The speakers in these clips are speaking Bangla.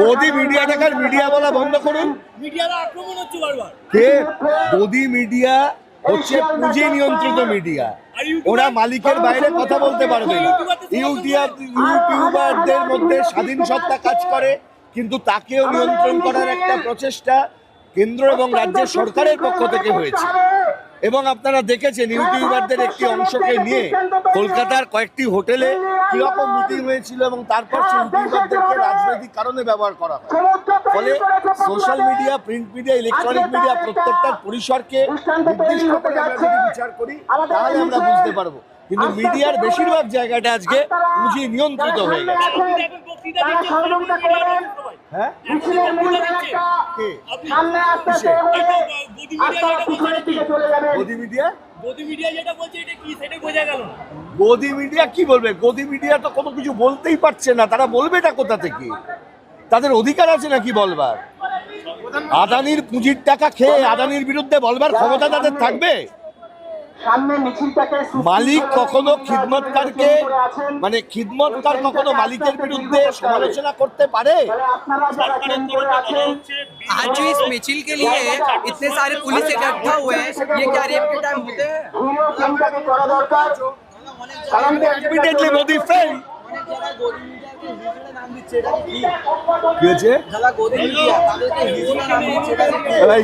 গদি মিডিয়াটাকে মিডিয়া বলা বন্ধ করুন। কে গদি মিডিয়া হচ্ছে পুঁজি নিয়ন্ত্রিত মিডিয়া, ওরা মালিকের বাইরে কথা বলতে পারবে না। ইউটিউবারদের মধ্যে স্বাধীন সত্তা কাজ করে, কিন্তু তাকেও নিয়ন্ত্রণ করার একটা প্রচেষ্টা কেন্দ্র এবং রাজ্যের সরকারের পক্ষ থেকে হয়েছে। এবং আপনারা দেখেছেন ইউটিউবারদের একটি অংশকে নিয়ে কলকাতার কয়েকটি হোটেলে কিরকম মিটিং হয়েছিল, এবং তারপর সেই ইউটিউবারদেরকে রাজনৈতিক কারণে ব্যবহার করা হয়। ফলে social media, print media, electronic media প্রত্যেকটার পরিসরকে নির্দিষ্ট করে আমরা যদি বিচার করি তাহলে আমরা বুঝতে পারবো। কিন্তু মিডিয়ার বেশিরভাগ জায়গাটা আজকে পুঁজি নিয়ন্ত্রিত হয়ে গেছে। হ্যাঁ, গদি মিডিয়া কি বলবে? গদি মিডিয়া তো কোনো কিছু বলতেই পারছে না, তারা বলবেটা কোথা থেকে? তাদের অধিকার আছে নাকি বলবার? আদানির পুঁজির টাকা খেয়ে আদানির বিরুদ্ধে বলবার ক্ষমতা তাদের থাকবে? মালিক কখনো খিদমতকারকে, মানে খিদমতকার কখনো মালিকের বিরুদ্ধে সমালোচনা করতে পারে? आज जो इस मिचिल के लिए इतने सारे पुलिस इकट्ठा हुए हैं, ये क्या रेप के टाइम होते हैं? মোদি ফেল।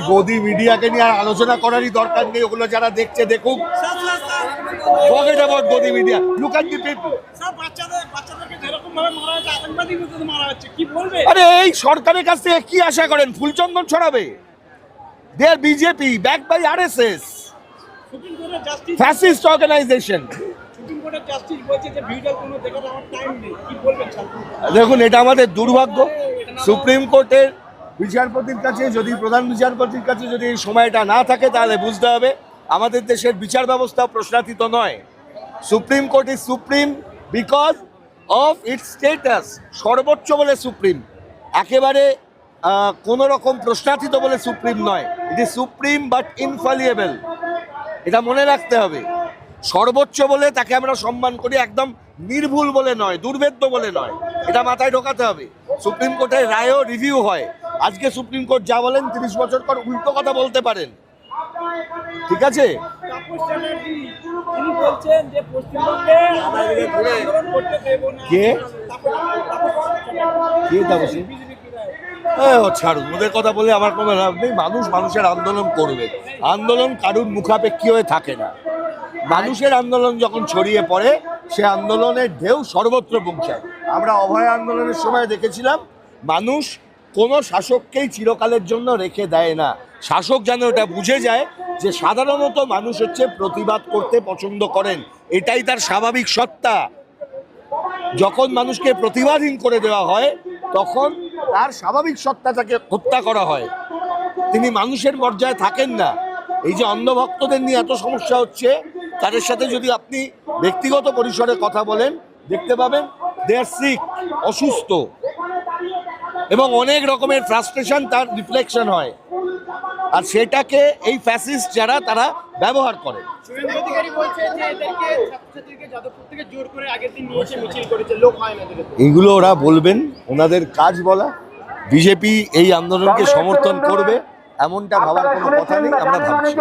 গদি মিডিয়াকে নিয়ে আর আলোচনা করারই দরকার নেই, ওগুলো যারা দেখছে দেখুক। Forget about গদি media, look at the people. আরে এই সরকারের কাছ থেকে কি আশা করেন? ফুলচন্দন ছড়াবে? দে আর BJP backed by RSS, fascist organization. দেখুন, এটা আমাদের দুর্ভাগ্য। সুপ্রিম কোর্টের বিচারপতির কাছে যদি, প্রধান বিচারপতির কাছে যদি এই সময়টা না থাকে, তাহলে বুঝতে হবে আমাদের দেশের বিচার ব্যবস্থা প্রশ্নাতীত নয়। Supreme court is supreme because of its status, সর্বোচ্চ বলে সুপ্রিম, একেবারে কোনো রকম প্রশ্নাতীত বলে সুপ্রিম নয়। ইট ইজ সুপ্রিম বাট ইনফ্যালিয়েবল, এটা মনে রাখতে হবে। সর্বোচ্চ বলে তাকে আমরা সম্মান করি, একদম নির্ভুল বলে নয়, দুর্ভেদ্য বলে নয়, এটা মাথায় ঢোকাতে হবে। সুপ্রিম কোর্টের রায়ও রিভিউ হয়। আজকে সুপ্রিম কোর্ট যা বলেন 30 বছর পর উল্টো কথা বলতে পারেন, ঠিক আছে? কে ছাড়ুন, ওদের কথা বলে আমার কোনো লাভ নেই। মানুষ মানুষের আন্দোলন করবে, আন্দোলন কারুর মুখাপেক্ষী হয়ে থাকে না। মানুষের আন্দোলন যখন ছড়িয়ে পড়ে, সে আন্দোলনের ঢেউ সর্বত্র পৌঁছায়। আমরা অভয় আন্দোলনের সময় দেখেছিলাম, মানুষ কোনো শাসককেই চিরকালের জন্য রেখে দেয় না। শাসক যেন এটা বুঝে যায় যে সাধারণত মানুষ হচ্ছে প্রতিবাদ করতে পছন্দ করেন, এটাই তার স্বাভাবিক সত্তা। যখন মানুষকে প্রতিবাদহীন করে দেওয়া হয়, তখন তার স্বাভাবিক সত্তাটাকে হত্যা করা হয়। তিনি মানুষের পর্যায়ে থাকেন না। এই যে অন্ধভক্তদের নিয়ে এত সমস্যা হচ্ছে, তাদের সাথে যদি আপনি ব্যক্তিগত পরিসরে কথা বলেন, দেখতে পাবেন দে আর সিক, অসুস্থ, এবং অনেক রকমের ফ্রাস্ট্রেশন তার রিফ্লেকশন হয়। আর সেটাকে এই ফ্যাসিস্ট যারা, তারা ব্যবহার করে। এইগুলো ওরা বলবেন, ওনাদের কাজ বলা। বিজেপি এই আন্দোলনকে সমর্থন করবে এমনটা ভাবার কোনো কথা নেই, আমরা ভাবছি।